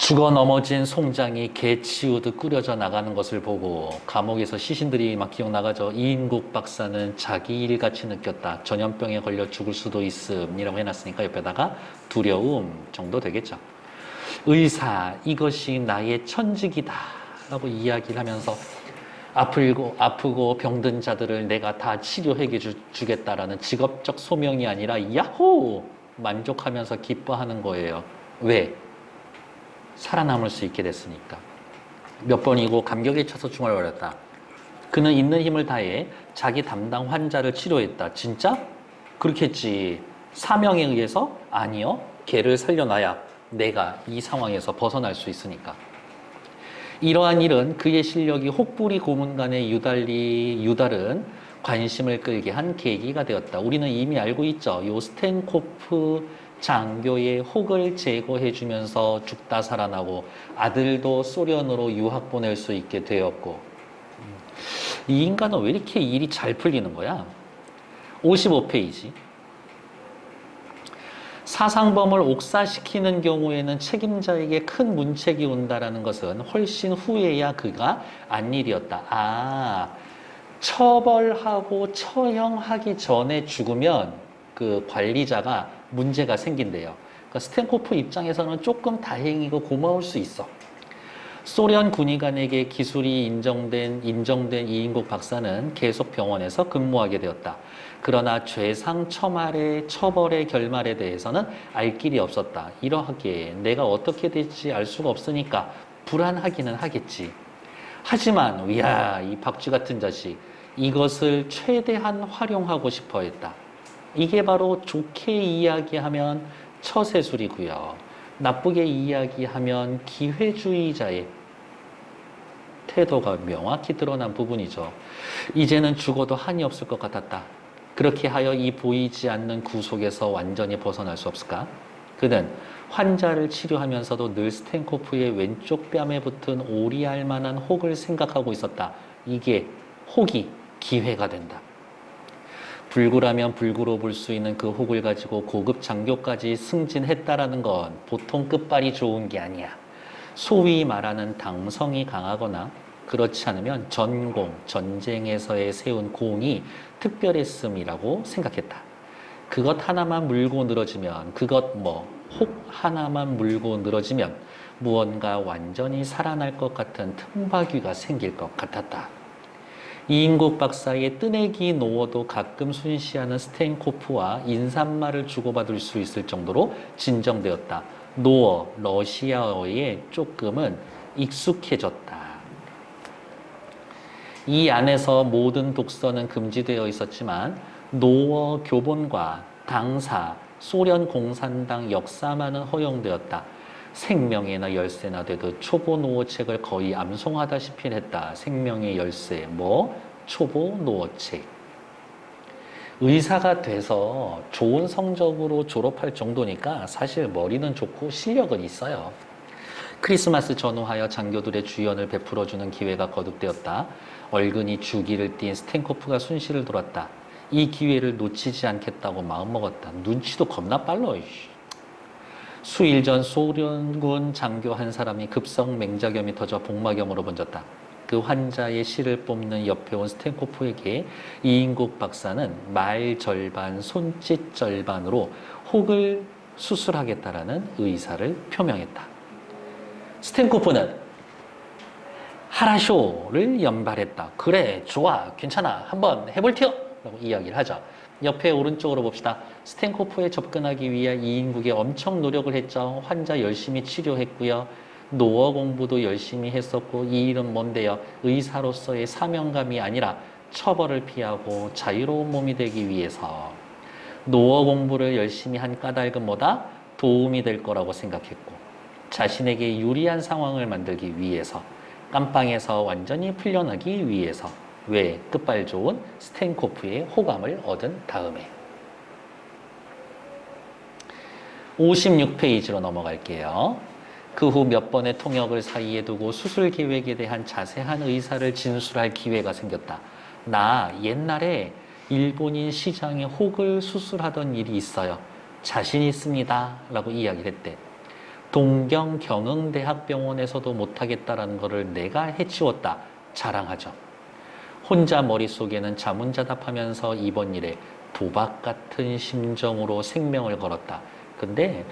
죽어 넘어진 송장이 개 치우듯 꾸려져 나가는 것을 보고 감옥에서 시신들이 막 기억나가죠. 이인국 박사는 자기 일같이 느꼈다. 전염병에 걸려 죽을 수도 있음이라고 해놨으니까 옆에다가 두려움 정도 되겠죠. 의사, 이것이 나의 천직이다 라고 이야기를 하면서 아프고 병든 자들을 내가 다 치료해 주겠다라는 직업적 소명이 아니라 야호! 만족하면서 기뻐하는 거예요. 왜? 살아남을 수 있게 됐으니까. 몇 번이고 감격에 차서 중얼거렸다. 그는 있는 힘을 다해 자기 담당 환자를 치료했다. 진짜? 그렇겠지. 사명에 의해서? 아니요. 걔를 살려놔야 내가 이 상황에서 벗어날 수 있으니까. 이러한 일은 그의 실력이 혹부리 고문간에 유달은 관심을 끌게 한 계기가 되었다. 우리는 이미 알고 있죠. 요 스탠코프 장교의 혹을 제거해주면서 죽다 살아나고 아들도 소련으로 유학 보낼 수 있게 되었고, 이 인간은 왜 이렇게 일이 잘 풀리는 거야? 55페이지. 사상범을 옥사시키는 경우에는 책임자에게 큰 문책이 온다라는 것은 훨씬 후에야 그가 안 일이었다. 처벌하고 처형하기 전에 죽으면 그 관리자가 문제가 생긴대요. 그러니까 스탠코프 입장에서는 조금 다행이고 고마울 수 있어. 소련 군의관에게 기술이 인정된 이인국 박사는 계속 병원에서 근무하게 되었다. 그러나 죄상 처벌의 결말에 대해서는 알 길이 없었다. 이러하기에 내가 어떻게 될지 알 수가 없으니까 불안하기는 하겠지. 하지만 이 박쥐 같은 자식, 이것을 최대한 활용하고 싶어 했다. 이게 바로 좋게 이야기하면 처세술이고요. 나쁘게 이야기하면 기회주의자의 태도가 명확히 드러난 부분이죠. 이제는 죽어도 한이 없을 것 같았다. 그렇게 하여 이 보이지 않는 구속에서 완전히 벗어날 수 없을까? 그는 환자를 치료하면서도 늘 스탠코프의 왼쪽 뺨에 붙은 오리알 만한 혹을 생각하고 있었다. 이게 혹이 기회가 된다. 불구라면 불구로 볼 수 있는 그 혹을 가지고 고급 장교까지 승진했다라는 건 보통 끝발이 좋은 게 아니야. 소위 말하는 당성이 강하거나 그렇지 않으면 전쟁에서의 세운 공이 특별했음이라고 생각했다. 그것 하나만 물고 늘어지면, 혹 하나만 물고 늘어지면 무언가 완전히 살아날 것 같은 틈바귀가 생길 것 같았다. 이인국 박사의 뜨내기 노어도 가끔 순시하는 스탠코프와 인사말을 주고받을 수 있을 정도로 진정되었다. 노어, 러시아어에 조금은 익숙해졌다. 이 안에서 모든 독서는 금지되어 있었지만 노어 교본과 당사, 소련 공산당 역사만은 허용되었다. 생명이나 열쇠나 되듯 초보 노어 책을 거의 암송하다시피 했다. 생명의 열쇠, 초보 노어 책. 의사가 돼서 좋은 성적으로 졸업할 정도니까 사실 머리는 좋고 실력은 있어요. 크리스마스 전후하여 장교들의 주연을 베풀어주는 기회가 거듭되었다. 얼근이 주기를 띈 스탠코프가 순시를 돌았다. 이 기회를 놓치지 않겠다고 마음먹었다. 눈치도 겁나 빨라. 수일 전 소련군 장교 한 사람이 급성 맹자겸이 터져 복막염으로 번졌다. 그 환자의 실을 뽑는 옆에 온 스탠코프에게 이인국 박사는 말 절반, 손짓 절반으로 혹을 수술하겠다라는 의사를 표명했다. 스탠코프는 하라쇼를 연발했다. 그래, 좋아, 괜찮아, 한번 해볼티요 라고 이야기를 하죠. 옆에 오른쪽으로 봅시다. 스탠코프에 접근하기 위해 이인국이 엄청 노력을 했죠. 환자 열심히 치료했고요. 노어 공부도 열심히 했었고, 이 일은 뭔데요? 의사로서의 사명감이 아니라 처벌을 피하고 자유로운 몸이 되기 위해서. 노어 공부를 열심히 한 까닭은 뭐다? 도움이 될 거라고 생각했고, 자신에게 유리한 상황을 만들기 위해서, 깜빵에서 완전히 풀려나기 위해서. 왜? 끝발 좋은 스탠코프의 호감을 얻은 다음에. 56페이지로 넘어갈게요. 그 후 몇 번의 통역을 사이에 두고 수술 계획에 대한 자세한 의사를 진술할 기회가 생겼다. 나 옛날에 일본인 시장에 혹을 수술하던 일이 있어요. 자신 있습니다. 라고 이야기를 했대. 동경 경흥대학병원에서도 못하겠다라는 것을 내가 해치웠다 자랑하죠. 혼자 머릿속에는 자문자답하면서 이번 일에 도박 같은 심정으로 생명을 걸었다. 근데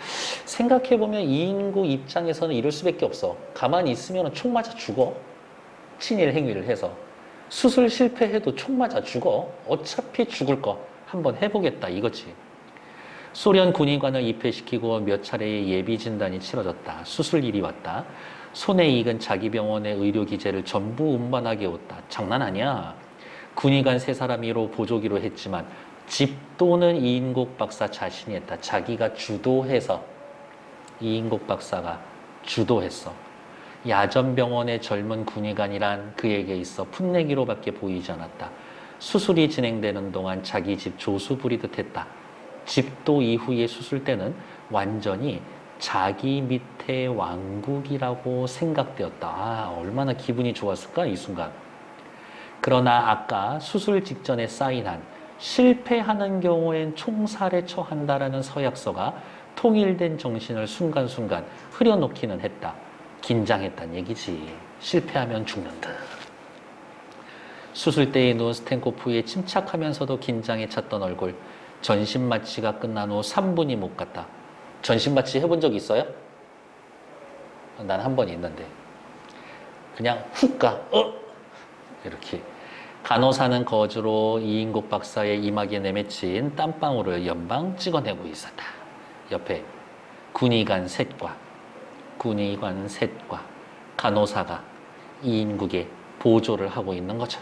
생각해보면 이인구 입장에서는 이럴 수밖에 없어. 가만히 있으면 총 맞아 죽어. 친일 행위를 해서. 수술 실패해도 총 맞아 죽어. 어차피 죽을 거 한번 해보겠다 이거지. 소련 군의관을 입회시키고 몇 차례의 예비 진단이 치러졌다. 수술일이 왔다. 손해이익은 자기 병원의 의료기재를 전부 운반하게 왔다. 장난 아니야. 군의관 3사람이로 보조기로 했지만 집도는 이인국 박사 자신이 했다. 자기가 주도해서 이인국 박사가 주도했어. 야전병원의 젊은 군의관이란 그에게 있어 풋내기로밖에 보이지 않았다. 수술이 진행되는 동안 자기 집 조수 부리듯 했다. 집도 이후의 수술 때는 완전히 자기 밑에 왕국이라고 생각되었다. 아, 얼마나 기분이 좋았을까 이 순간. 그러나 아까 수술 직전에 사인한 실패하는 경우엔 총살에 처한다라는 서약서가 통일된 정신을 순간순간 흐려놓기는 했다. 긴장했단 얘기지. 실패하면 죽는 듯. 수술대에 누운 스탠코프에 침착하면서도 긴장에 찼던 얼굴. 전신 마취가 끝난 후 3분이 못 갔다. 전신 마취 해본 적 있어요? 난 한 번 있는데. 그냥 훅 가. 이렇게. 간호사는 거즈로 이인국 박사의 이마에 내맺힌 땀방울을 연방 찍어내고 있었다. 옆에 군의관 셋과 간호사가 이인국의 보조를 하고 있는 거죠.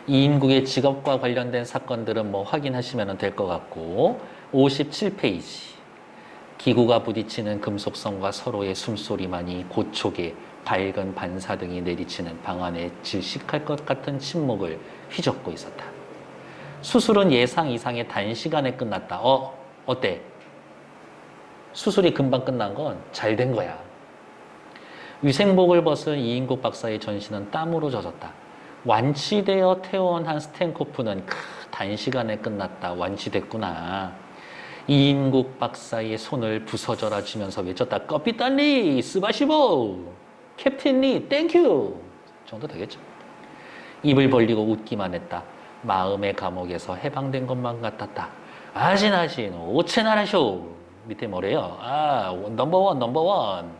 이인국의 직업과 관련된 사건들은 뭐 확인하시면 될 것 같고 57페이지. 기구가 부딪히는 금속성과 서로의 숨소리만이 고촉에 밝은 반사등이 내리치는 방 안에 질식할 것 같은 침묵을 휘젓고 있었다. 수술은 예상 이상의 단시간에 끝났다. 어때? 수술이 금방 끝난 건 잘 된 거야. 위생복을 벗은 이인국 박사의 전신은 땀으로 젖었다. 완치되어 퇴원한 스탠코프는 단시간에 끝났다. 완치됐구나. 이인국 박사의 손을 부서져라 주면서 외쳤다. 커피탄리 스바시보 캡틴리 땡큐 정도 되겠죠. 입을 벌리고 웃기만 했다. 마음의 감옥에서 해방된 것만 같았다. 아신아신 오체나라쇼 밑에 뭐래요? 넘버원.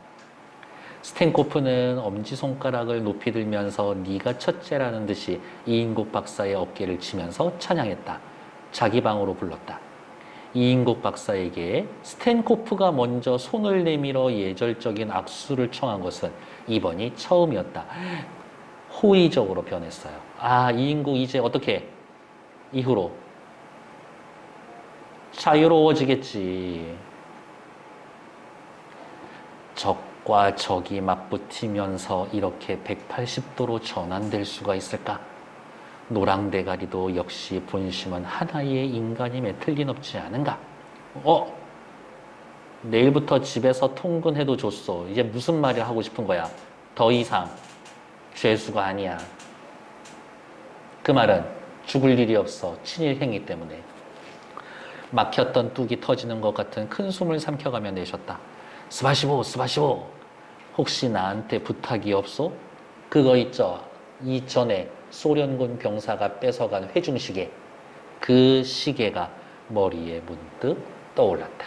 스탠코프는 엄지손가락을 높이 들면서 네가 첫째라는 듯이 이인국 박사의 어깨를 치면서 찬양했다. 자기 방으로 불렀다. 이인국 박사에게 스탠코프가 먼저 손을 내밀어 예절적인 악수를 청한 것은 이번이 처음이었다. 호의적으로 변했어요. 이인국 이제 어떻게? 이후로 자유로워지겠지. 적과 적이 맞붙으면서 이렇게 180도로 전환될 수가 있을까? 노랑대가리도 역시 본심은 하나의 인간임에 틀림없지 않은가? 내일부터 집에서 통근해도 줬어. 이제 무슨 말을 하고 싶은 거야? 더 이상 죄수가 아니야. 그 말은 죽을 일이 없어. 친일 행위 때문에. 막혔던 뚝이 터지는 것 같은 큰 숨을 삼켜가며 내셨다. 스바시보. 혹시 나한테 부탁이 없소? 그거 있죠. 이전에 소련군 병사가 뺏어간 회중시계. 그 시계가 머리에 문득 떠올랐다.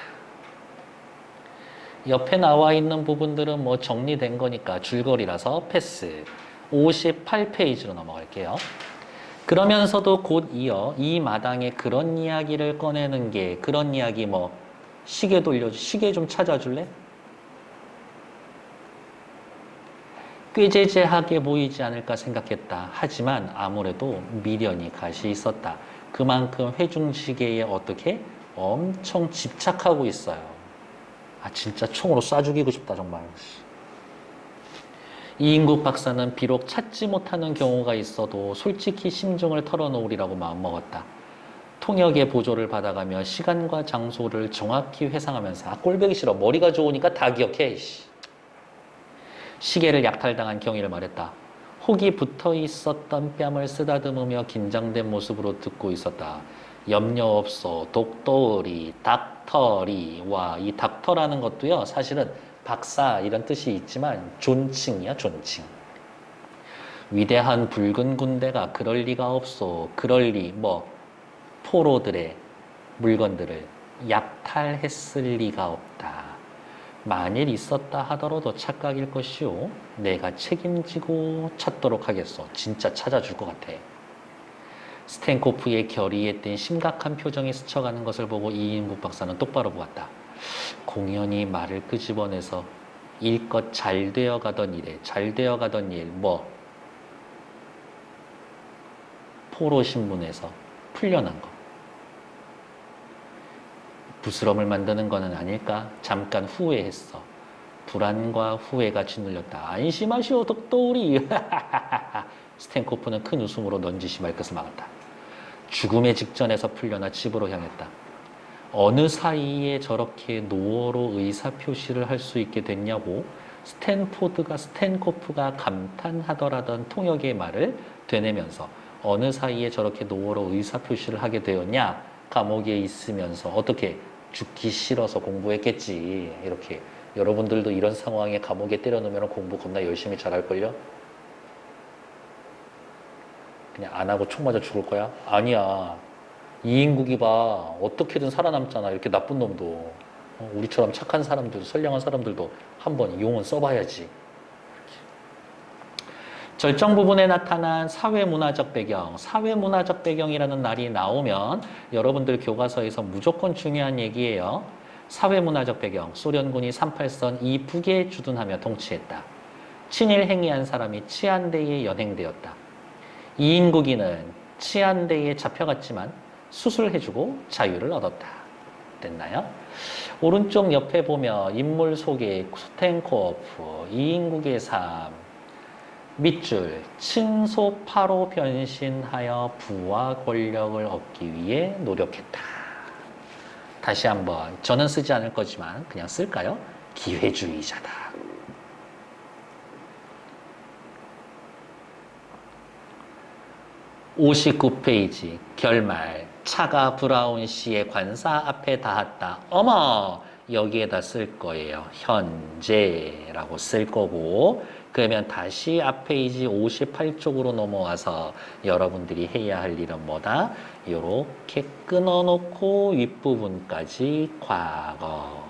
옆에 나와 있는 부분들은 뭐 정리된 거니까 줄거리라서 패스. 58페이지로 넘어갈게요. 그러면서도 곧 이어 이 마당에 그런 이야기를 꺼내는 게 그런 이야기 시계 돌려줘. 시계 좀 찾아줄래? 꾀죄죄하게 보이지 않을까 생각했다. 하지만 아무래도 미련이 가시 있었다. 그만큼 회중시계에 어떻게 엄청 집착하고 있어요. 진짜 총으로 쏴 죽이고 싶다 정말. 이인국 박사는 비록 찾지 못하는 경우가 있어도 솔직히 심정을 털어놓으리라고 마음먹었다. 통역의 보조를 받아가며 시간과 장소를 정확히 회상하면서 꼴보기 싫어. 머리가 좋으니까 다 기억해. 시계를 약탈당한 경위를 말했다. 혹이 붙어 있었던 뺨을 쓰다듬으며 긴장된 모습으로 듣고 있었다. 염려 없소, 독도리, 닥터리. 와, 이 닥터라는 것도요, 사실은 박사 이런 뜻이 있지만 존칭이야, 존칭. 위대한 붉은 군대가 그럴 리가 없소. 그럴 리, 포로들의 물건들을 약탈했을 리가 없다. 만일 있었다 하더라도 착각일 것이오. 내가 책임지고 찾도록 하겠소. 진짜 찾아줄 것 같아. 스탠코프의 결의에 띈 심각한 표정이 스쳐가는 것을 보고 이인국 박사는 똑바로 보았다. 공연히 말을 끄집어내서 일껏 잘 되어가던 일에 잘 되어가던 일, 포로 신문에서 풀려난 거. 부스럼을 만드는 거는 아닐까? 잠깐 후회했어. 불안과 후회가 짓눌렸다. 안심하시오, 독도우리. 스탠코프는 큰 웃음으로 넌지시 말끝을 막았다. 죽음의 직전에서 풀려나 집으로 향했다. 어느 사이에 저렇게 노어로 의사표시를 할 수 있게 됐냐고 스탠코프가 감탄하더라던 통역의 말을 되뇌면서 어느 사이에 저렇게 노어로 의사표시를 하게 되었냐? 감옥에 있으면서 어떻게 죽기 싫어서 공부했겠지. 이렇게 여러분들도 이런 상황에 감옥에 때려넣으면 공부 겁나 열심히 잘할걸요? 그냥 안 하고 총 맞아 죽을 거야? 아니야. 이인국이 봐. 어떻게든 살아남잖아. 이렇게 나쁜 놈도. 우리처럼 착한 사람들도, 선량한 사람들도 한번 용은 써봐야지. 절정 부분에 나타난 사회문화적 배경, 사회문화적 배경이라는 말이 나오면 여러분들 교과서에서 무조건 중요한 얘기예요. 사회문화적 배경, 소련군이 38선 이북에 주둔하며 통치했다. 친일 행위한 사람이 치안대에 연행되었다. 이인국이는 치안대에 잡혀갔지만 수술해주고 자유를 얻었다. 됐나요? 오른쪽 옆에 보면 인물 소개, 스탠코프, 이인국의 삶, 밑줄, 친소파로 변신하여 부와 권력을 얻기 위해 노력했다. 다시 한번, 저는 쓰지 않을 거지만 그냥 쓸까요? 기회주의자다. (59페이지) 결말. 차가 브라운 씨의 관사 앞에 닿았다. 어머! 여기에다 쓸 거예요. 현재라고 쓸 거고, 그러면 다시 앞 페이지 58쪽으로 넘어와서 여러분들이 해야 할 일은 뭐다? 이렇게 끊어놓고 윗부분까지 과거.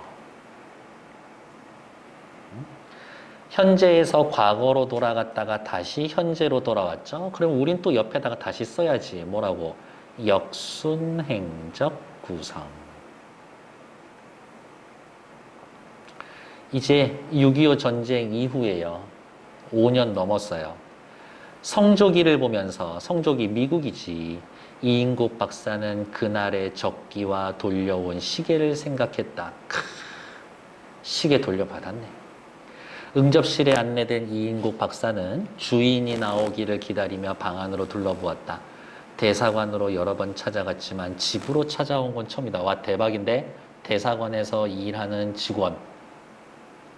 현재에서 과거로 돌아갔다가 다시 현재로 돌아왔죠? 그럼 우린 또 옆에다가 다시 써야지. 뭐라고? 역순행적 구성. 이제 6.25 전쟁 이후에요. 5년 넘었어요. 성조기를 보면서, 성조기 미국이지. 이인국 박사는 그날의 적기와 돌려온 시계를 생각했다. 시계 돌려받았네. 응접실에 안내된 이인국 박사는 주인이 나오기를 기다리며 방 안으로 둘러보았다. 대사관으로 여러 번 찾아갔지만 집으로 찾아온 건 처음이다. 와, 대박인데? 대사관에서 일하는 직원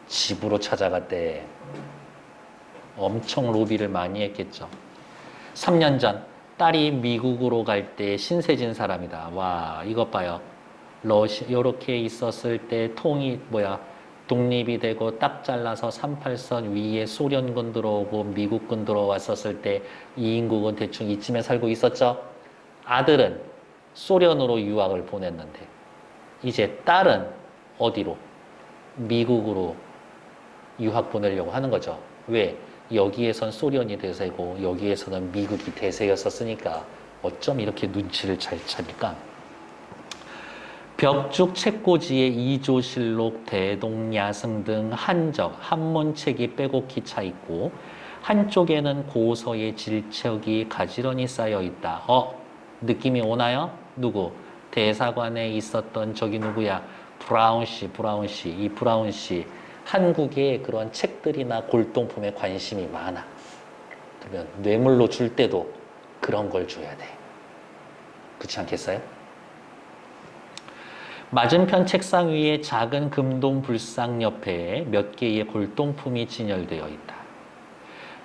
집으로 찾아갔대. 엄청 로비를 많이 했겠죠. 3년 전 딸이 미국으로 갈 때 신세진 사람이다. 와, 이것 봐요. 요렇게 있었을 때 독립이 되고 딱 잘라서 38선 위에 소련군 들어오고 미국군 들어왔었을 때 이인국은 대충 이쯤에 살고 있었죠. 아들은 소련으로 유학을 보냈는데 이제 딸은 어디로? 미국으로 유학 보내려고 하는 거죠. 왜? 여기에선 소련이 대세고 여기에서는 미국이 대세였었으니까 어쩜 이렇게 눈치를 잘 찹니까? 벽죽 책꽂이에 이조실록, 대동야승 등 한적, 한문책이 빼곡히 차 있고 한쪽에는 고서의 질책이 가지런히 쌓여 있다. 느낌이 오나요? 누구? 대사관에 있었던 저기 누구야? 브라운 씨. 이 브라운 씨. 한국의 그런 책들이나 골동품에 관심이 많아. 그러면 뇌물로 줄 때도 그런 걸 줘야 돼. 그렇지 않겠어요? 맞은편 책상 위에 작은 금동 불상 옆에 몇 개의 골동품이 진열되어 있다.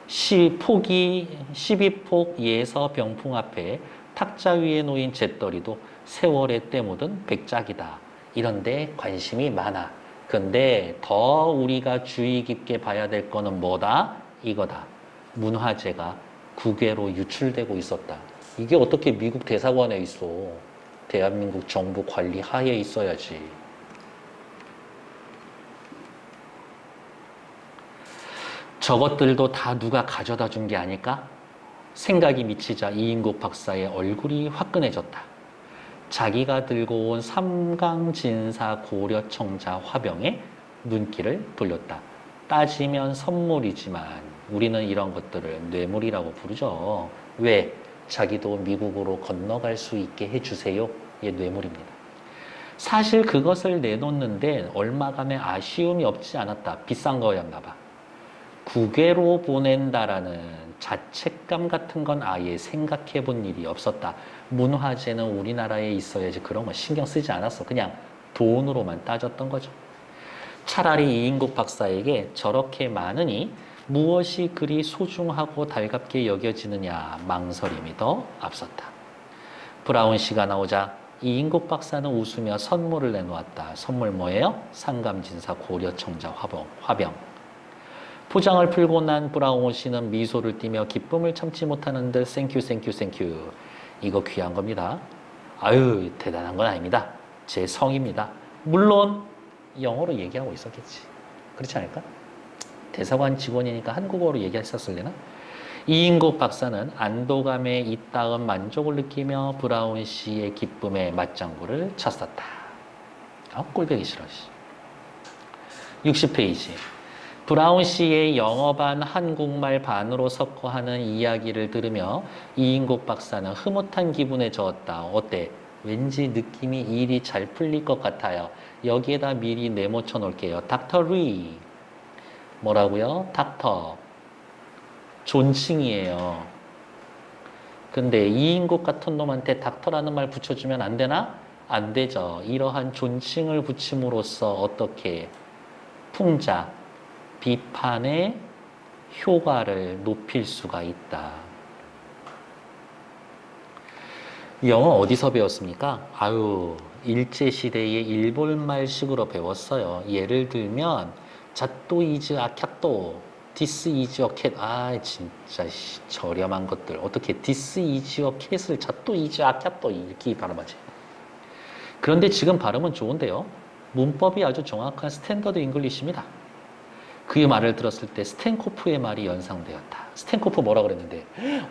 12폭 예서 병풍 앞에 탁자 위에 놓인 잿더리도 세월에 때 묻은 백작이다. 이런데 관심이 많아. 근데 더 우리가 주의 깊게 봐야 될 거는 뭐다? 이거다. 문화재가 국외로 유출되고 있었다. 이게 어떻게 미국 대사관에 있어? 대한민국 정부 관리 하에 있어야지. 저것들도 다 누가 가져다 준 게 아닐까? 생각이 미치자 이인국 박사의 얼굴이 화끈해졌다. 자기가 들고 온 삼강진사 고려청자 화병에 눈길을 돌렸다. 따지면 선물이지만 우리는 이런 것들을 뇌물이라고 부르죠. 왜? 자기도 미국으로 건너갈 수 있게 해주세요. 예, 뇌물입니다. 사실 그것을 내놓는데 얼마간의 아쉬움이 없지 않았다. 비싼 거였나 봐. 국외로 보낸다라는 자책감 같은 건 아예 생각해 본 일이 없었다. 문화재는 우리나라에 있어야지 그런 거 신경 쓰지 않았어. 그냥 돈으로만 따졌던 거죠. 차라리 이인국 박사에게 저렇게 많으니 무엇이 그리 소중하고 달갑게 여겨지느냐 망설임이 더 앞섰다. 브라운 씨가 나오자 이인국 박사는 웃으며 선물을 내놓았다. 선물 뭐예요? 상감진사 고려청자 화병. 포장을 풀고 난 브라운 씨는 미소를 띠며 기쁨을 참지 못하는 듯 땡큐. 이거 귀한 겁니다. 아유, 대단한 건 아닙니다. 제 성입니다. 물론 영어로 얘기하고 있었겠지. 그렇지 않을까? 대사관 직원이니까 한국어로 얘기했었을래나? 이인국 박사는 안도감에 잇따은 만족을 느끼며 브라운 씨의 기쁨에 맞장구를 쳤었다. 꼴보기 싫어. 60페이지. 브라운 씨의 영어 반 한국말 반으로 섞어 하는 이야기를 들으며 이인국 박사는 흐뭇한 기분에 젖었다. 어때? 왠지 느낌이 일이 잘 풀릴 것 같아요. 여기에다 미리 내모쳐 놓을게요. 닥터 리. 뭐라고요? 닥터. 존칭이에요. 근데 이인국 같은 놈한테 닥터라는 말 붙여주면 안 되나? 안 되죠. 이러한 존칭을 붙임으로써 어떻게 풍자, 비판의 효과를 높일 수가 있다. 영어 어디서 배웠습니까? 아유, 일제시대의 일본말식으로 배웠어요. 예를 들면 잣도 이즈 아캬또, 디스 이즈 어 캣. 아, 진짜 저렴한 것들. 어떻게 디스 이즈 어 캣을 잣도 이즈 아캬또 이렇게 발음하지? 그런데 지금 발음은 좋은데요. 문법이 아주 정확한 스탠더드 잉글리시입니다. 그의 말을 들었을 때 스탠코프의 말이 연상되었다. 스탠코프 뭐라 그랬는데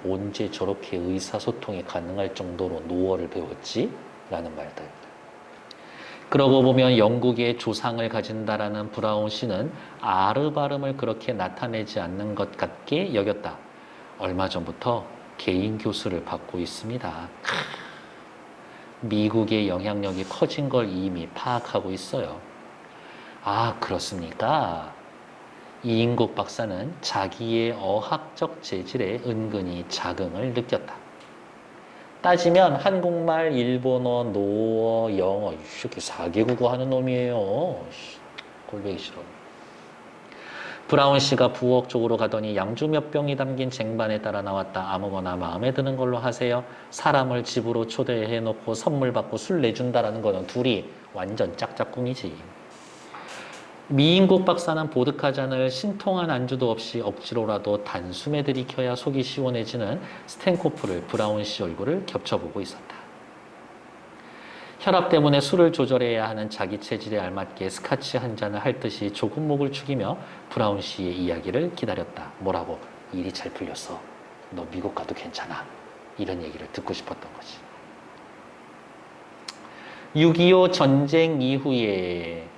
언제 저렇게 의사소통이 가능할 정도로 노어를 배웠지? 라는 말들. 그러고 보면 영국의 조상을 가진다라는 브라운 씨는 아르 발음을 그렇게 나타내지 않는 것 같게 여겼다. 얼마 전부터 개인 교수를 받고 있습니다. 미국의 영향력이 커진 걸 이미 파악하고 있어요. 아, 그렇습니까? 이인국 박사는 자기의 어학적 재질에 은근히 자긍을 느꼈다. 따지면 한국말, 일본어, 노어, 영어 이렇게 4개국어 하는 놈이에요. 꼴보기 싫어. 브라운 씨가 부엌 쪽으로 가더니 양주 몇 병이 담긴 쟁반에 따라 나왔다. 아무거나 마음에 드는 걸로 하세요. 사람을 집으로 초대해놓고 선물 받고 술 내준다라는 거는 둘이 완전 짝짝꿍이지. 미인국 박사는 보드카 잔을 신통한 안주도 없이 억지로라도 단숨에 들이켜야 속이 시원해지는 스탠코프를 브라운 씨 얼굴을 겹쳐보고 있었다. 혈압 때문에 술을 조절해야 하는 자기 체질에 알맞게 스카치 한 잔을 할 듯이 조금 목을 축이며 브라운 씨의 이야기를 기다렸다. 뭐라고? 일이 잘 풀렸어. 너 미국 가도 괜찮아. 이런 얘기를 듣고 싶었던 거지. 6.25 전쟁 이후에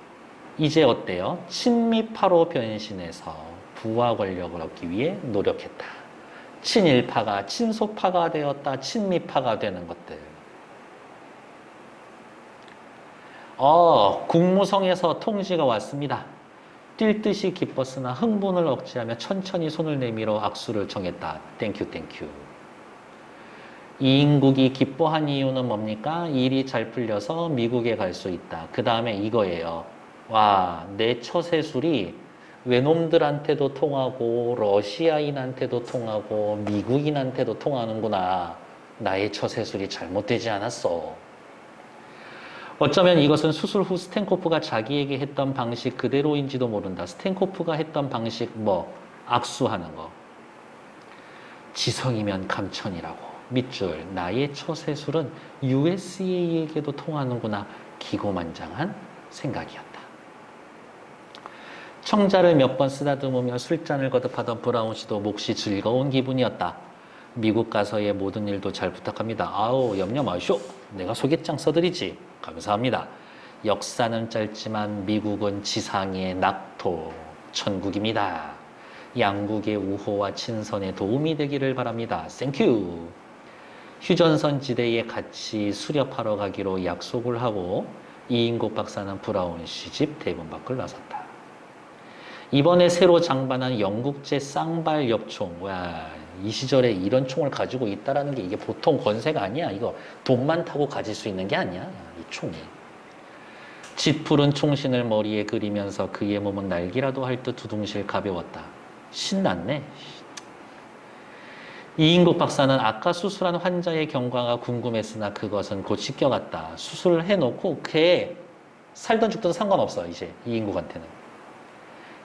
이제 어때요? 친미파로 변신해서 부와 권력을 얻기 위해 노력했다. 친일파가 친소파가 되었다. 친미파가 되는 것들. 국무성에서 통지가 왔습니다. 뛸 듯이 기뻤으나 흥분을 억제하며 천천히 손을 내밀어 악수를 청했다. 땡큐. 이인국이 기뻐한 이유는 뭡니까? 일이 잘 풀려서 미국에 갈 수 있다. 그 다음에 이거예요. 와, 내 처세술이 외놈들한테도 통하고 러시아인한테도 통하고 미국인한테도 통하는구나. 나의 처세술이 잘못되지 않았어. 어쩌면 이것은 수술 후 스탠코프가 자기에게 했던 방식 그대로인지도 모른다. 스탠코프가 했던 방식 악수하는 거. 지성이면 감천이라고. 밑줄 나의 처세술은 USA에게도 통하는구나. 기고만장한 생각이었다. 청자를 몇 번 쓰다듬으며 술잔을 거듭하던 브라운 씨도 몹시 즐거운 기분이었다. 미국 가서의 모든 일도 잘 부탁합니다. 아우 염려 마쇼. 내가 소개장 써드리지. 감사합니다. 역사는 짧지만 미국은 지상의 낙토 천국입니다. 양국의 우호와 친선에 도움이 되기를 바랍니다. 땡큐. 휴전선 지대에 같이 수렵하러 가기로 약속을 하고 이인국 박사는 브라운 씨 집 대문 밖을 나섰다. 이번에 새로 장반한 영국제 쌍발 엽총. 와, 이 시절에 이런 총을 가지고 있다라는 게 이게 보통 권세가 아니야. 이거 돈 많다고 가질 수 있는 게 아니야. 이 총이. 짙푸른 총신을 머리에 그리면서 그의 몸은 날개라도 할 듯 두둥실 가벼웠다. 신났네. 이인국 박사는 아까 수술한 환자의 경과가 궁금했으나 그것은 곧 씻겨갔다. 수술을 해놓고 걔 살던 죽던 상관없어. 이제 이인국한테는.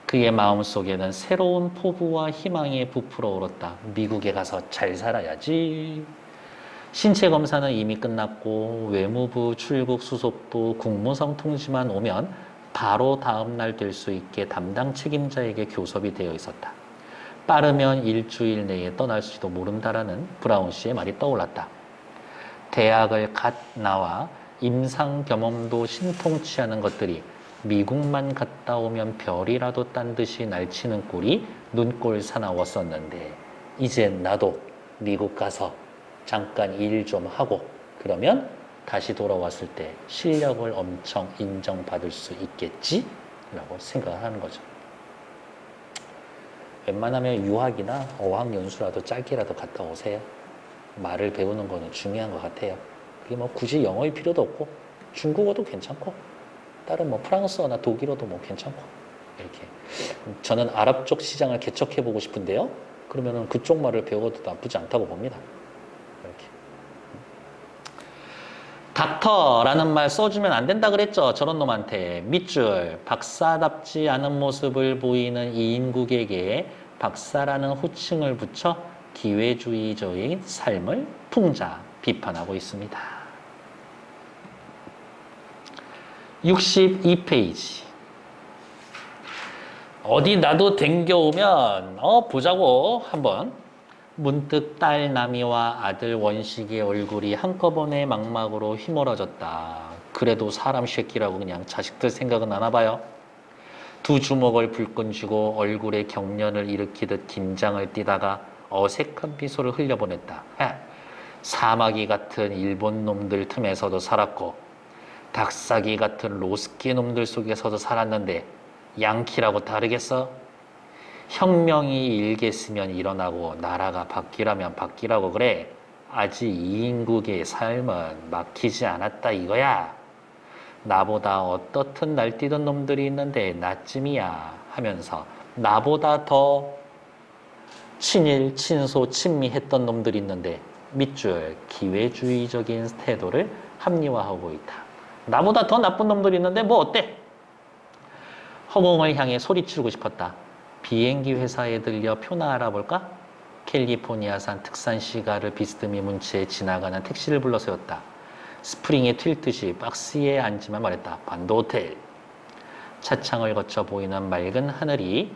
그의 마음속에는 새로운 포부와 희망이 부풀어 오렀다. 미국에 가서 잘 살아야지. 신체 검사는 이미 끝났고 외무부, 출국, 수속부, 국무성 통지만 오면 바로 다음날 될 수 있게 담당 책임자에게 교섭이 되어 있었다. 빠르면 일주일 내에 떠날지도 모른다라는 브라운 씨의 말이 떠올랐다. 대학을 갓 나와 임상 경험도 신통치 않은 것들이 미국만 갔다 오면 별이라도 딴 듯이 날치는 꼴이 눈꼴 사나웠었는데 이젠 나도 미국 가서 잠깐 일 좀 하고 그러면 다시 돌아왔을 때 실력을 엄청 인정받을 수 있겠지? 라고 생각을 하는 거죠. 웬만하면 유학이나 어학연수라도 짧게라도 갔다 오세요. 말을 배우는 거는 중요한 것 같아요. 그게 굳이 영어일 필요도 없고 중국어도 괜찮고 다른 프랑스어나 독일어도 괜찮고 이렇게. 저는 아랍 쪽 시장을 개척해 보고 싶은데요. 그러면은 그쪽 말을 배워도 나쁘지 않다고 봅니다. 이렇게. 닥터라는 말 써주면 안 된다 그랬죠. 저런 놈한테. 밑줄 박사답지 않은 모습을 보이는 이인국에게 박사라는 호칭을 붙여 기회주의적인 삶을 풍자 비판하고 있습니다. 62페이지. 어디 나도 댕겨오면 보자고 한번. 문득 딸 나미와 아들 원식의 얼굴이 한꺼번에 망막으로 휘몰아졌다. 그래도 사람 새끼라고 그냥 자식들 생각은 안 와봐요. 두 주먹을 불끈 쥐고 얼굴에 경련을 일으키듯 긴장을 띠다가 어색한 미소를 흘려보냈다. 사마귀 같은 일본 놈들 틈에서도 살았고 닭사기 같은 로스키 놈들 속에서도 살았는데 양키라고 다르겠어? 혁명이 일겠으면 일어나고 나라가 바뀌라면 바뀌라고 그래. 아직 이인국의 삶은 막히지 않았다 이거야. 나보다 어떻든 날뛰던 놈들이 있는데 나쯤이야 하면서 나보다 더 친일, 친소, 친미했던 놈들이 있는데 밑줄 기회주의적인 태도를 합리화하고 있다. 나보다 더 나쁜 놈들이 있는데 뭐 어때? 허공을 향해 소리치고 싶었다. 비행기 회사에 들려 표나 알아볼까? 캘리포니아산 특산 시가를 비스듬히 문채에 지나가는 택시를 불러세웠다. 스프링에 튈 듯이 박스에 앉지만 말했다. 반도호텔. 차창을 거쳐 보이는 맑은 하늘이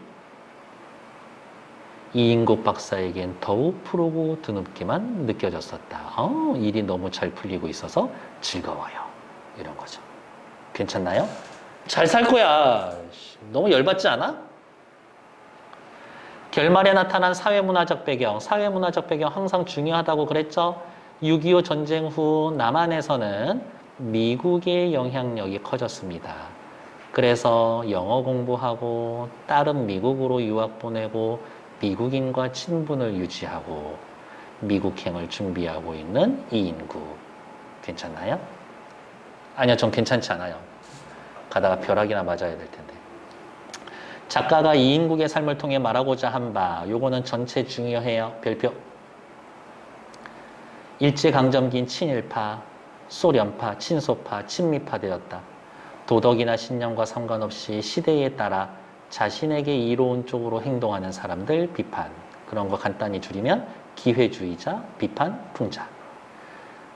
이인국 박사에겐 더욱 푸르고 드넓게만 느껴졌었다. 일이 너무 잘 풀리고 있어서 즐거워요. 이런 거죠. 괜찮나요? 잘 살 거야. 너무 열받지 않아? 결말에 나타난 사회문화적 배경. 사회문화적 배경 항상 중요하다고 그랬죠? 6.25 전쟁 후 남한에서는 미국의 영향력이 커졌습니다. 그래서 영어 공부하고 딸은 미국으로 유학 보내고 미국인과 친분을 유지하고 미국행을 준비하고 있는 이인국. 괜찮나요? 아니요, 전 괜찮지 않아요. 가다가 벼락이나 맞아야 될 텐데. 작가가 이인국의 삶을 통해 말하고자 한 바, 요거는 전체 중요해요. 별표. 일제강점기인 친일파, 소련파, 친소파, 친미파 되었다. 도덕이나 신념과 상관없이 시대에 따라 자신에게 이로운 쪽으로 행동하는 사람들 비판. 그런 거 간단히 줄이면 기회주의자, 비판, 풍자.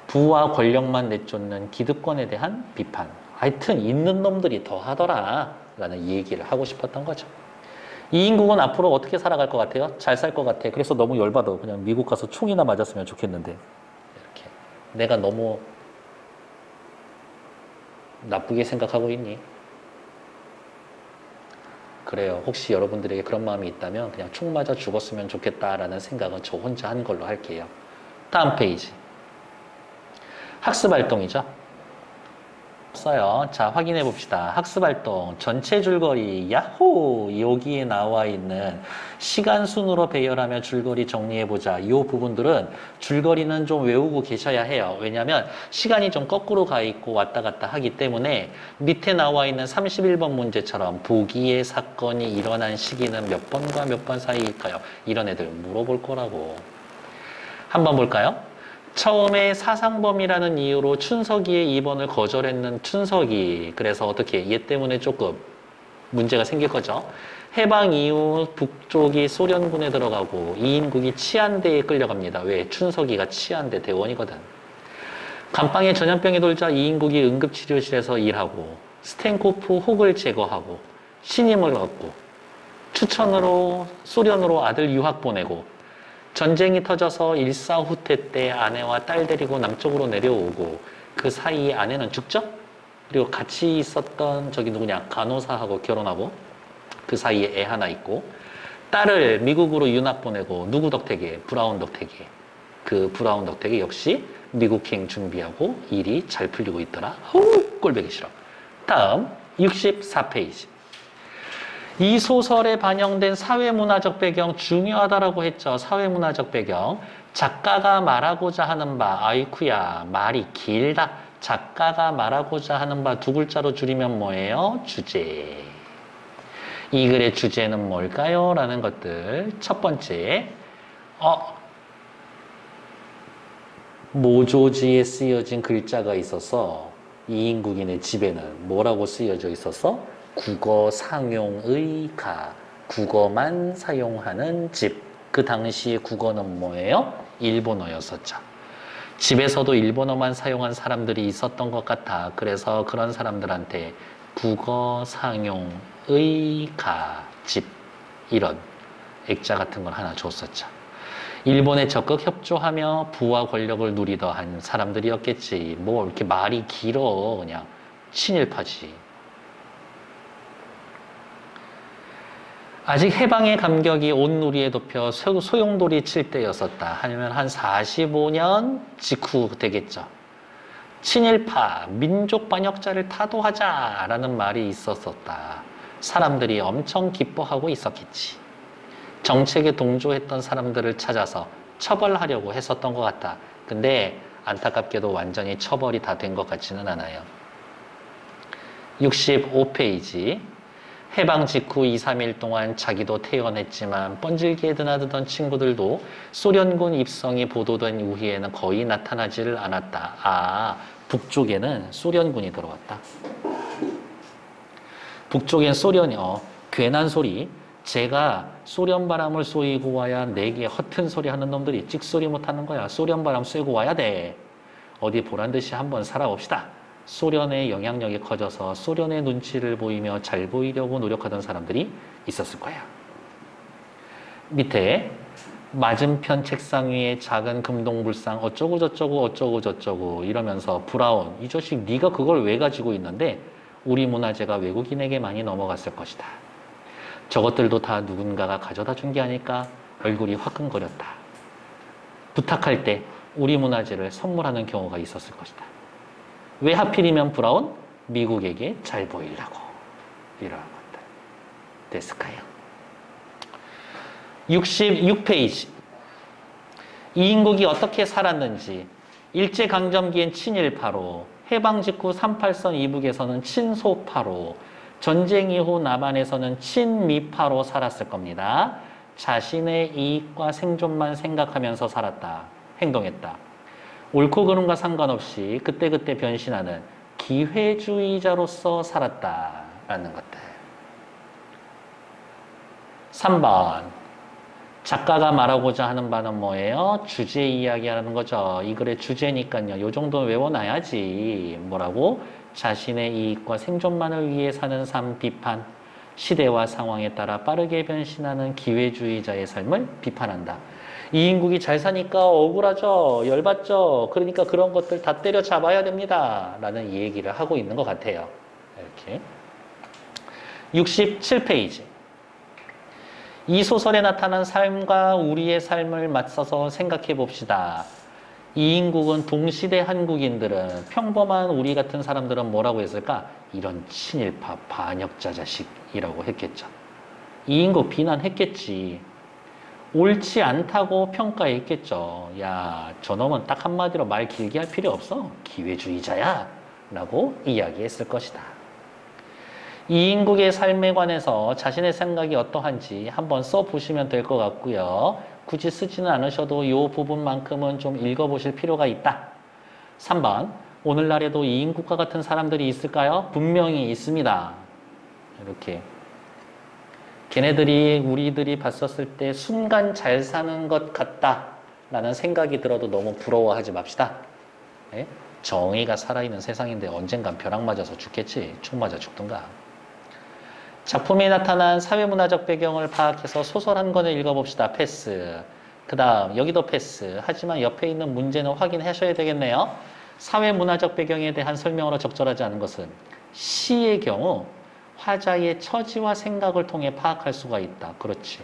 부와 권력만 내쫓는 기득권에 대한 비판. 하여튼 있는 놈들이 더 하더라 라는 얘기를 하고 싶었던 거죠. 이 인국은 앞으로 어떻게 살아갈 것 같아요? 잘 살 것 같아. 그래서 너무 열받아. 그냥 미국 가서 총이나 맞았으면 좋겠는데. 이렇게. 내가 너무 나쁘게 생각하고 있니? 그래요. 혹시 여러분들에게 그런 마음이 있다면 그냥 총 맞아 죽었으면 좋겠다라는 생각은 저 혼자 한 걸로 할게요. 다음 페이지. 학습활동이죠. 써요. 자, 확인해 봅시다. 학습활동 전체 줄거리 야호! 여기에 나와 있는 시간 순으로 배열하며 줄거리 정리해 보자. 이 부분들은 줄거리는 좀 외우고 계셔야 해요. 왜냐하면 시간이 좀 거꾸로 가 있고 왔다 갔다 하기 때문에 밑에 나와 있는 31번 문제처럼 보기의 사건이 일어난 시기는 몇 번과 몇 번 사이일까요? 이런 애들 물어볼 거라고. 한번 볼까요? 처음에 사상범이라는 이유로 춘석이의 입원을 거절했는 춘석이. 그래서 어떻게 얘 때문에 조금 문제가 생길 거죠. 해방 이후 북쪽이 소련군에 들어가고 이인국이 치안대에 끌려갑니다. 왜? 춘석이가 치안대 대원이거든. 감방에 전염병이 돌자 이인국이 응급치료실에서 일하고 스텐코프 혹을 제거하고 신임을 얻고 추천으로 소련으로 아들 유학 보내고 전쟁이 터져서 일사후퇴 때 아내와 딸 데리고 남쪽으로 내려오고 그 사이에 아내는 죽죠? 그리고 같이 있었던 저기 누구냐 간호사하고 결혼하고 그 사이에 애 하나 있고 딸을 미국으로 유학 보내고 누구 덕택에? 브라운 덕택에. 그 브라운 덕택에 역시 미국행 준비하고 일이 잘 풀리고 있더라. 꼴보기 싫어. 다음 64페이지. 이 소설에 반영된 사회문화적 배경 중요하다라고 했죠. 사회문화적 배경. 작가가 말하고자 하는 바. 아이쿠야 말이 길다. 작가가 말하고자 하는 바 두 글자로 줄이면 뭐예요? 주제. 이 글의 주제는 뭘까요? 라는 것들. 첫 번째. 모조지에 쓰여진 글자가 있어서 이인국인의 집에는 뭐라고 쓰여져 있어서 국어 상용의 가, 국어만 사용하는 집. 그 당시에 국어는 뭐예요? 일본어였었죠. 집에서도 일본어만 사용한 사람들이 있었던 것 같아. 그래서 그런 사람들한테 국어 상용의 가, 집 이런 액자 같은 걸 하나 줬었죠. 일본에 적극 협조하며 부와 권력을 누리더한 사람들이었겠지. 뭐 이렇게 말이 길어. 그냥 친일파지. 아직 해방의 감격이 온 누리에 덮여 소용돌이 칠 때였었다. 하면 한 45년 직후 되겠죠. 친일파, 민족 반역자를 타도하자라는 말이 있었었다. 사람들이 엄청 기뻐하고 있었겠지. 정책에 동조했던 사람들을 찾아서 처벌하려고 했었던 것 같다. 근데 안타깝게도 완전히 처벌이 다 된 것 같지는 않아요. 65페이지. 해방 직후 2, 3일 동안 자기도 퇴원했지만 뻔질기에 드나드던 친구들도 소련군 입성이 보도된 이후에는 거의 나타나지를 않았다. 아, 북쪽에는 소련군이 들어왔다. 북쪽엔 소련이 괜한 소리. 제가 소련 바람을 쏘이고 와야 내게 허튼 소리 하는 놈들이 찍소리 못하는 거야. 소련 바람 쐬고 와야 돼. 어디 보란듯이 한번 살아봅시다. 소련의 영향력이 커져서 소련의 눈치를 보이며 잘 보이려고 노력하던 사람들이 있었을 거야. 밑에 맞은편 책상 위에 작은 금동불상 어쩌고 저쩌고 어쩌고 저쩌고 이러면서 브라운 이 자식 네가 그걸 왜 가지고 있는데 우리 문화재가 외국인에게 많이 넘어갔을 것이다. 저것들도 다 누군가가 가져다 준 게 아닐까? 얼굴이 화끈거렸다. 부탁할 때 우리 문화재를 선물하는 경우가 있었을 것이다. 왜 하필이면 브라운? 미국에게 잘 보이려고. 이런 것들. 됐을까요? 66페이지. 이인국이 어떻게 살았는지. 일제강점기엔 친일파로, 해방 직후 38선 이북에서는 친소파로, 전쟁 이후 남한에서는 친미파로 살았을 겁니다. 자신의 이익과 생존만 생각하면서 살았다. 행동했다. 옳고 그름과 상관없이 그때그때 변신하는 기회주의자로서 살았다라는 것들. 3번. 작가가 말하고자 하는 바는 뭐예요? 주제 이야기하는 거죠. 이 글의 주제니까요. 요 정도 외워놔야지. 뭐라고? 자신의 이익과 생존만을 위해 사는 삶 비판. 시대와 상황에 따라 빠르게 변신하는 기회주의자의 삶을 비판한다. 이인국이 잘 사니까 억울하죠. 열받죠. 그러니까 그런 것들 다 때려잡아야 됩니다. 라는 얘기를 하고 있는 것 같아요. 이렇게. 67페이지. 이 소설에 나타난 삶과 우리의 삶을 맞서서 생각해 봅시다. 이인국은 동시대 한국인들은 평범한 우리 같은 사람들은 뭐라고 했을까? 이런 친일파 반역자 자식이라고 했겠죠. 이인국 비난했겠지. 옳지 않다고 평가했겠죠. 야, 저놈은 딱 한마디로 말 길게 할 필요 없어. 기회주의자야. 라고 이야기했을 것이다. 이인국의 삶에 관해서 자신의 생각이 어떠한지 한번 써보시면 될 것 같고요. 굳이 쓰지는 않으셔도 이 부분만큼은 좀 읽어보실 필요가 있다. 3번. 오늘날에도 이인국과 같은 사람들이 있을까요? 분명히 있습니다. 이렇게. 걔네들이 우리들이 봤었을 때 순간 잘 사는 것 같다라는 생각이 들어도 너무 부러워하지 맙시다. 네? 정의가 살아있는 세상인데 언젠간 벼락 맞아서 죽겠지. 총 맞아 죽든가. 작품에 나타난 사회문화적 배경을 파악해서 소설 한 권을 읽어봅시다. 패스. 그 다음 여기도 패스. 하지만 옆에 있는 문제는 확인하셔야 되겠네요. 사회문화적 배경에 대한 설명으로 적절하지 않은 것은 시의 경우 화자의 처지와 생각을 통해 파악할 수가 있다. 그렇지.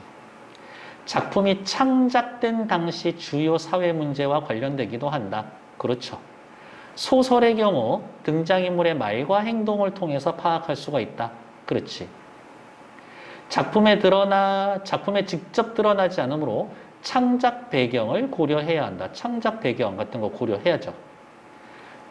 작품이 창작된 당시 주요 사회 문제와 관련되기도 한다. 그렇죠. 소설의 경우 등장인물의 말과 행동을 통해서 파악할 수가 있다. 그렇지. 작품에 직접 드러나지 않으므로 창작 배경을 고려해야 한다. 창작 배경 같은 거 고려해야죠.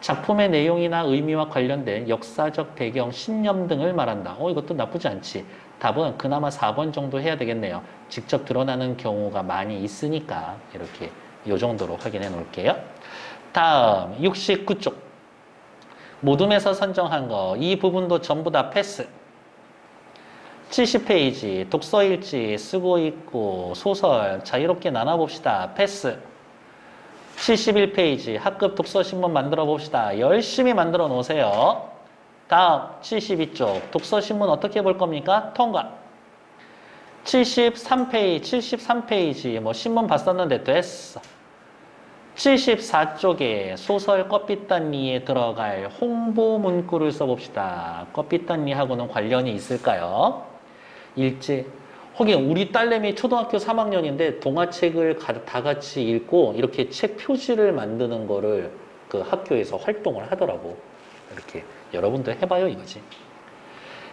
작품의 내용이나 의미와 관련된 역사적 배경, 신념 등을 말한다. 이것도 나쁘지 않지. 답은 그나마 4번 정도 해야 되겠네요. 직접 드러나는 경우가 많이 있으니까 이렇게 이 정도로 확인해 놓을게요. 다음 69쪽. 모둠에서 선정한 거. 이 부분도 전부 다 패스. 70페이지 독서일지 쓰고 있고 소설 자유롭게 나눠봅시다. 패스. 71페이지 학급 독서신문 만들어 봅시다. 열심히 만들어 놓으세요. 다음 72쪽 독서신문 어떻게 볼 겁니까? 통과. 73페이지 뭐 신문 봤었는데 됐어. 74쪽에 소설 껍빗단리에 들어갈 홍보 문구를 써봅시다. 껍빗단리하고는 관련이 있을까요? 일제. 하긴 우리 딸내미 초등학교 3학년인데 동화책을 다 같이 읽고 이렇게 책 표지를 만드는 거를 그 학교에서 활동을 하더라고. 이렇게 여러분도 해봐요 이거지.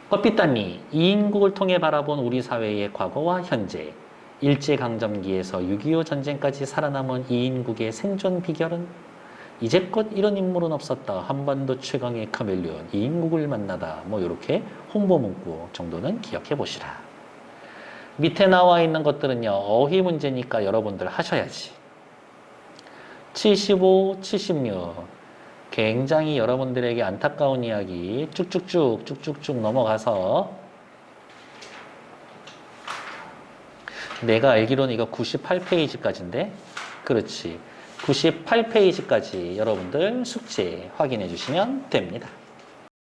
껍빗단리. 이인국을 통해 바라본 우리 사회의 과거와 현재. 일제강점기에서 6.25 전쟁까지 살아남은 이인국의 생존 비결은? 이제껏 이런 인물은 없었다. 한반도 최강의 카멜레온 이인국을 만나다. 뭐 이렇게 홍보 문구 정도는 기억해 보시라. 밑에 나와 있는 것들은요. 어휘 문제니까 여러분들 하셔야지. 75, 76 굉장히 여러분들에게 안타까운 이야기 쭉쭉쭉 넘어가서 내가 알기로는 이거 98페이지까지인데 그렇지. 98페이지까지 여러분들 숙제 확인해 주시면 됩니다.